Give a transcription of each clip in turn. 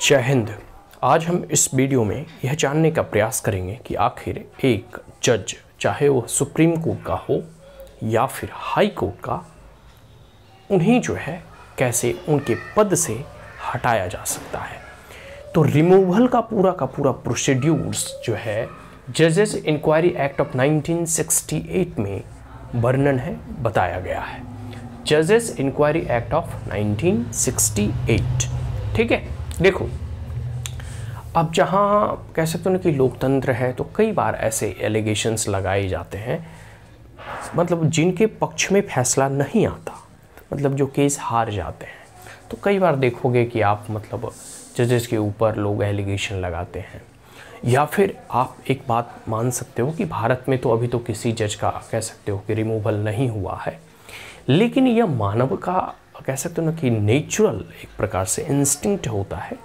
जय हिंद। आज हम इस वीडियो में यह जानने का प्रयास करेंगे कि आखिर एक जज, चाहे वो सुप्रीम कोर्ट का हो या फिर हाई कोर्ट का, उन्हें जो है कैसे उनके पद से हटाया जा सकता है। तो रिमूवल का पूरा प्रोसीड्यूर्स जो है जजेस इंक्वायरी एक्ट ऑफ 1968 में वर्णन है, बताया गया है। जजेस इंक्वायरी एक्ट ऑफ 1968, ठीक है। देखो, अब जहाँ कह सकते हो कि लोकतंत्र है तो कई बार ऐसे एलिगेशंस लगाए जाते हैं, मतलब जिनके पक्ष में फैसला नहीं आता, मतलब जो केस हार जाते हैं। तो कई बार देखोगे कि आप मतलब जजेस के ऊपर लोग एलिगेशन लगाते हैं, या फिर आप एक बात मान सकते हो कि भारत में तो अभी तो किसी जज का कह सकते हो कि रिमूवल नहीं हुआ है, लेकिन यह मानव का कह सकते हो ना कि नेचुरल एक प्रकार से इंस्टिंक्ट होता है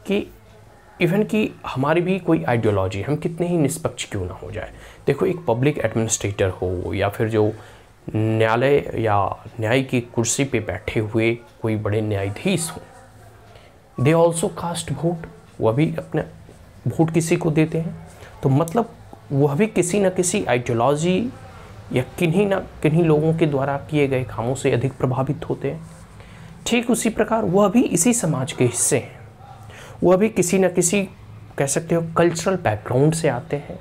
कि इवन कि हमारी भी कोई आइडियोलॉजी, हम कितने ही निष्पक्ष क्यों ना हो जाए। देखो, एक पब्लिक एडमिनिस्ट्रेटर हो या फिर जो न्यायालय या न्याय की कुर्सी पे बैठे हुए कोई बड़े न्यायाधीश हो, दे ऑल्सो कास्ट वोट, वह भी अपने वोट किसी को देते हैं। तो मतलब वह भी किसी न किसी आइडियोलॉजी या किन्हीं लोगों के द्वारा किए गए कामों से अधिक प्रभावित होते हैं। ठीक उसी प्रकार वह भी इसी समाज के हिस्से हैं, वह भी किसी न किसी कह सकते हो कल्चरल बैकग्राउंड से आते हैं,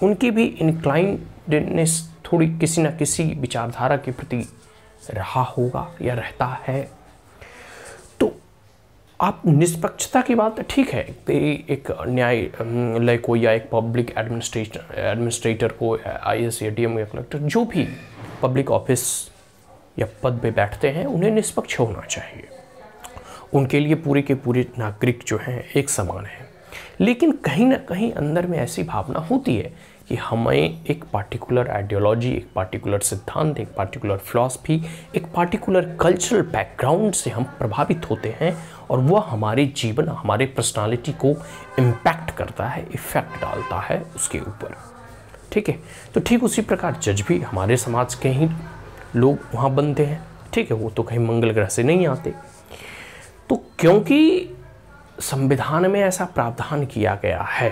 उनकी भी इंक्लाइंडनेस थोड़ी किसी न किसी विचारधारा के प्रति रहा होगा या रहता है। तो आप निष्पक्षता की बात ठीक है, एक न्यायालय को या एक पब्लिक एडमिनिस्ट्रेटर को, IAS या DM या कलेक्टर, जो भी पब्लिक ऑफिस या पद पे बैठते हैं, उन्हें निष्पक्ष होना चाहिए। उनके लिए पूरे के पूरे नागरिक जो हैं एक समान हैं। लेकिन कहीं ना कहीं अंदर में ऐसी भावना होती है कि हमें एक पार्टिकुलर आइडियोलॉजी, एक पार्टिकुलर सिद्धांत, एक पार्टिकुलर फिलॉसफी, एक पार्टिकुलर कल्चरल बैकग्राउंड से हम प्रभावित होते हैं और वह हमारे जीवन, हमारे पर्सनालिटी को इम्पैक्ट करता है, इफेक्ट डालता है उसके ऊपर, ठीक है। तो ठीक उसी प्रकार जज भी हमारे समाज के ही लोग वहाँ बनते हैं, ठीक है। वो तो कहीं मंगल ग्रह से नहीं आते। तो क्योंकि संविधान में ऐसा प्रावधान किया गया है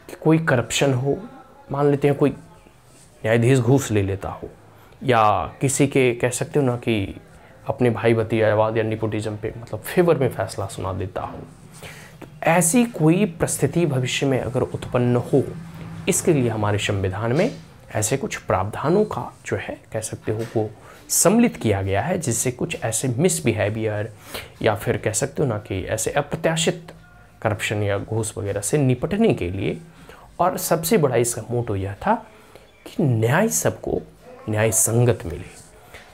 कि कोई करप्शन हो, मान लेते हैं कोई न्यायाधीश घूस ले लेता हो, या किसी के कह सकते हो ना कि अपने भाई भतीजावाद या निपोटिज्म पे मतलब फेवर में फैसला सुना देता हो, तो ऐसी कोई परिस्थिति भविष्य में अगर उत्पन्न हो, इसके लिए हमारे संविधान में ऐसे कुछ प्रावधानों का जो है कह सकते हो वो सम्मिलित किया गया है, जिससे कुछ ऐसे मिसबिहेवियर या फिर कह सकते हो ना कि ऐसे अप्रत्याशित करप्शन या घूस वगैरह से निपटने के लिए। और सबसे बड़ा इसका मोटो यह था कि न्याय सबको न्याय संगत मिले,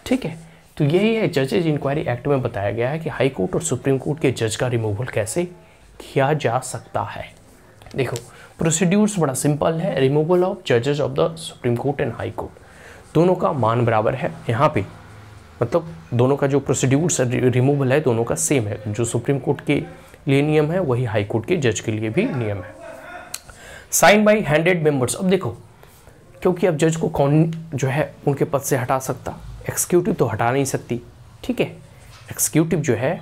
ठीक है। तो यही है जजेज इंक्वायरी एक्ट में बताया गया है कि हाई कोर्ट और सुप्रीम कोर्ट के जज का रिमूवल कैसे किया जा सकता है। देखो, प्रोसीड्यूर्स बड़ा सिंपल है। रिमूवल ऑफ जजेस of the supreme court and high court, दोनों का मान बराबर है यहाँ पे, मतलब दोनों का जो प्रोसीड्यूर्स रिमूवल है दोनों का सेम है। जो सुप्रीम कोर्ट के लिए नियम है वही हाई कोर्ट के जज के लिए भी नियम है। Sign by hundred members. अब देखो, क्योंकि अब जज को कौन जो है उनके पद से हटा सकता, एग्जीक्यूटिव तो हटा नहीं सकती, ठीक है। एग्जीक्यूटिव जो है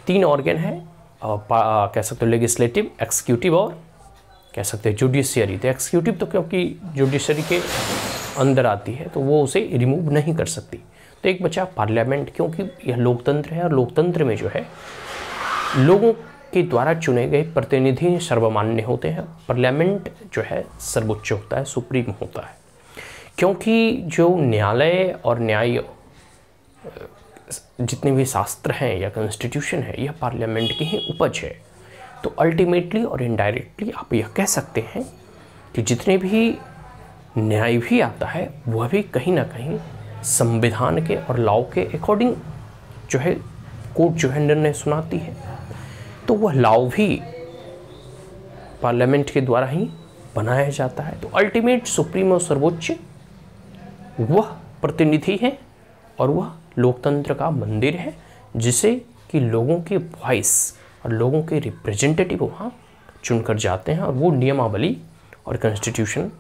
3 ऑर्गन है, कह सकते हो लेजिस्लेटिव, एग्जीक्यूटिव और कह सकते हैं जुडिशियरी। तो एग्जीक्यूटिव तो क्योंकि जुडिशरी के अंदर आती है तो वो उसे रिमूव नहीं कर सकती। तो एक बचा पार्लियामेंट, क्योंकि यह लोकतंत्र है और लोकतंत्र में जो है लोगों के द्वारा चुने गए प्रतिनिधि सर्वमान्य होते हैं। पार्लियामेंट जो है सर्वोच्च होता है, सुप्रीम होता है, क्योंकि जो न्यायालय और न्याय जितने भी शास्त्र हैं या कॉन्स्टिट्यूशन है, यह पार्लियामेंट की ही उपज है। तो अल्टीमेटली और इनडायरेक्टली आप यह कह सकते हैं कि जितने भी न्याय भी आता है वह भी कहीं ना कहीं संविधान के और लॉ के अकॉर्डिंग जो है कोर्ट जो है निर्णय सुनाती है। तो वह लॉ भी पार्लियामेंट के द्वारा ही बनाया जाता है। तो अल्टीमेट सुप्रीम और सर्वोच्च वह प्रतिनिधि है और वह लोकतंत्र का मंदिर है, जिसे कि लोगों के वॉइस और लोगों के रिप्रेजेंटेटिव वहाँ चुनकर जाते हैं और वो नियमावली और कॉन्स्टिट्यूशन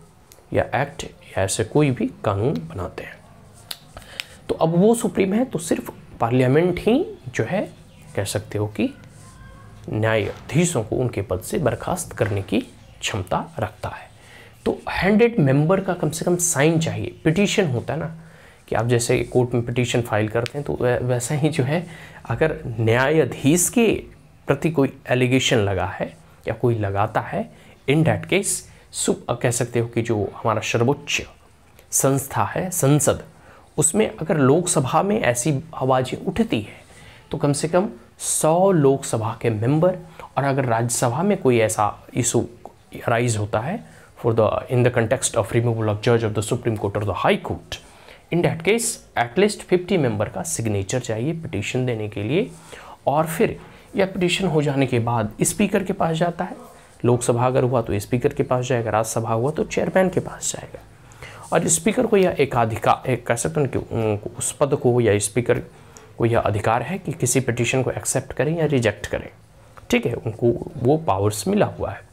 या एक्ट या ऐसे कोई भी कानून बनाते हैं। तो अब वो सुप्रीम है, तो सिर्फ पार्लियामेंट ही जो है कह सकते हो कि न्यायाधीशों को उनके पद से बर्खास्त करने की क्षमता रखता है। तो 100 मेंबर का कम से कम साइन चाहिए। पिटीशन होता है ना कि आप जैसे कोर्ट में पिटीशन फाइल करते हैं, तो वैसा ही जो है अगर न्यायाधीश के प्रति कोई एलिगेशन लगा है या कोई लगाता है, इन डैट केस कह सकते हो कि जो हमारा सर्वोच्च संस्था है संसद, उसमें अगर लोकसभा में ऐसी आवाज़ें उठती है तो कम से कम 100 लोकसभा के मेंबर, और अगर राज्यसभा में कोई ऐसा इशू राइज होता है in the context of removal of judge of the Supreme Court or the High Court, in that case at least 50 member का सिग्नेचर चाहिए पिटीशन देने के लिए। और फिर यह पिटीशन हो जाने के बाद स्पीकर के पास जाता है। लोकसभा अगर हुआ तो स्पीकर के पास जाएगा, राज्यसभा हुआ तो चेयरमैन के पास जाएगा। और स्पीकर को यह एक कह सकते हैं कि उस पद को या स्पीकर को यह अधिकार है कि किसी पिटीशन को एक्सेप्ट करें या रिजेक्ट करें। ठीक है, उनको वो पावर्स मिला हुआ है।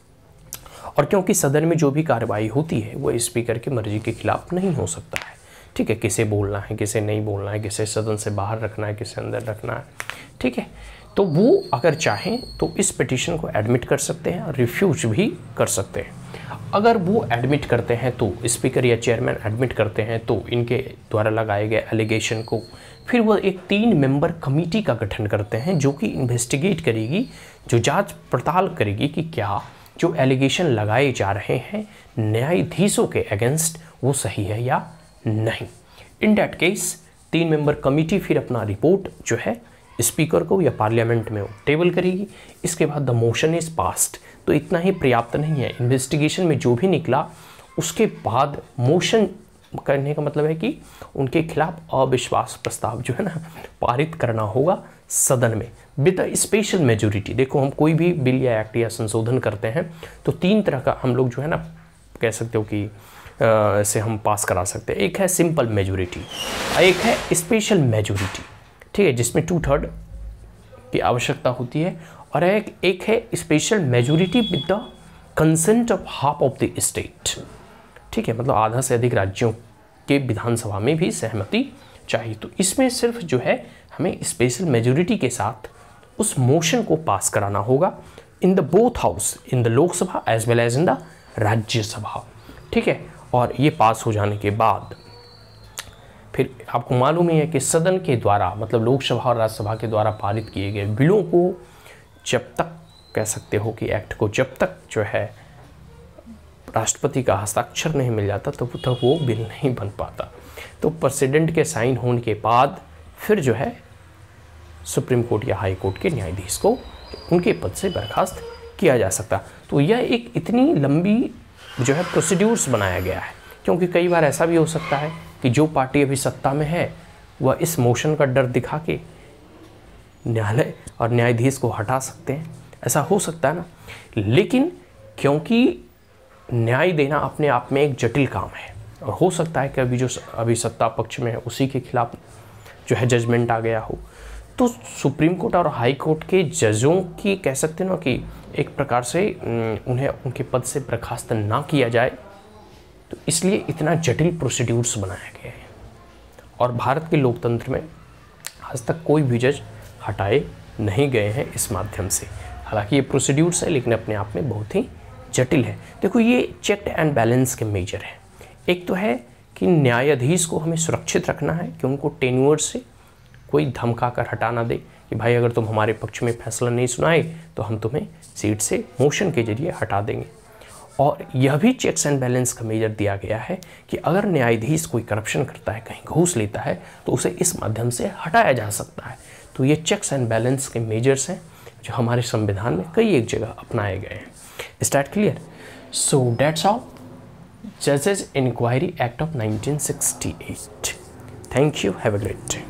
और क्योंकि सदन में जो भी कार्रवाई होती है वो स्पीकर की मर्जी के खिलाफ नहीं हो सकता है। ठीक है, किसे बोलना है, किसे नहीं बोलना है, किसे सदन से बाहर रखना है, किसे अंदर रखना है। ठीक है, तो वो अगर चाहें तो इस पिटीशन को एडमिट कर सकते हैं और रिफ्यूज भी कर सकते हैं। अगर वो एडमिट करते हैं तो स्पीकर या चेयरमैन एडमिट करते हैं तो इनके द्वारा लगाए गए एलिगेशन को फिर वो एक 3 मेंबर कमेटी का गठन करते हैं जो कि इन्वेस्टिगेट करेगी, जो जांच पड़ताल करेगी कि क्या जो एलिगेशन लगाए जा रहे हैं न्यायाधीशों के अगेंस्ट वो सही है या नहीं। In that case 3 member committee फिर अपना रिपोर्ट जो है स्पीकर को या पार्लियामेंट में टेबल करेगी। इसके बाद द मोशन इज पास्ड। तो इतना ही पर्याप्त नहीं है, इन्वेस्टिगेशन में जो भी निकला उसके बाद मोशन करने का मतलब है कि उनके खिलाफ अविश्वास प्रस्ताव जो है ना पारित करना होगा सदन में विद अ स्पेशल मेजोरिटी। देखो, हम कोई भी बिल या एक्ट या संशोधन करते हैं तो 3 तरह का हम लोग जो है ना कह सकते हो कि से हम पास करा सकते हैं। एक है सिंपल मेजोरिटी, एक है स्पेशल मेजोरिटी। ठीक है, जिसमें 2/3 की आवश्यकता होती है, और एक है special majority with the consent of half of the state. ठीक है, मतलब आधा से अधिक राज्यों के विधानसभा में भी सहमति चाहिए। तो इसमें सिर्फ जो है हमें स्पेशल मेजोरिटी के साथ उस मोशन को पास कराना होगा in the both house, in the Lok Sabha as well as in the Rajya Sabha. ठीक है, और ये पास हो जाने के बाद फिर आपको मालूम ही है कि सदन के द्वारा मतलब लोकसभा और राज्यसभा के द्वारा पारित किए गए बिलों को जब तक कह सकते हो कि एक्ट को जब तक जो है राष्ट्रपति का हस्ताक्षर नहीं मिल जाता तब तक वो बिल नहीं बन पाता। तो प्रेसिडेंट के साइन होने के बाद फिर जो है सुप्रीम कोर्ट या हाई कोर्ट के न्यायाधीश को उनके पद से बर्खास्त किया जा सकता। तो यह एक इतनी लंबी जो है प्रोसीड्यूर्स बनाया गया है, क्योंकि कई बार ऐसा भी हो सकता है कि जो पार्टी अभी सत्ता में है वह इस मोशन का डर दिखा के न्यायालय और न्यायाधीश को हटा सकते हैं, ऐसा हो सकता है ना। लेकिन क्योंकि न्याय देना अपने आप में एक जटिल काम है और हो सकता है कि अभी सत्ता पक्ष में है उसी के खिलाफ जो है जजमेंट आ गया हो, तो सुप्रीम कोर्ट और हाई कोर्ट के जजों की कह सकते हैं ना कि एक प्रकार से उन्हें उनके पद से बर्खास्त ना किया जाए, तो इसलिए इतना जटिल प्रोसीड्यूर्स बनाया गया है। और भारत के लोकतंत्र में आज तक कोई भी जज हटाए नहीं गए हैं इस माध्यम से। हालांकि ये प्रोसीड्यूर्स है लेकिन अपने आप में बहुत ही जटिल है। देखो, ये चेक एंड बैलेंस के मेजर है। एक तो है कि न्यायाधीश को हमें सुरक्षित रखना है कि उनको टेन्योर से कोई धमका कर हटा ना दे कि भाई अगर तुम हमारे पक्ष में फैसला नहीं सुनाए तो हम तुम्हें सीट से मोशन के जरिए हटा देंगे। और यह भी चेक्स एंड बैलेंस का मेजर दिया गया है कि अगर न्यायाधीश कोई करप्शन करता है, कहीं घूस लेता है, तो उसे इस माध्यम से हटाया जा सकता है। तो ये चेक्स एंड बैलेंस के मेजर्स हैं जो हमारे संविधान में कई एक जगह अपनाए गए हैं। Is that clear? So that's all जजेस inquiry act of 1968। Thank you, have a great day.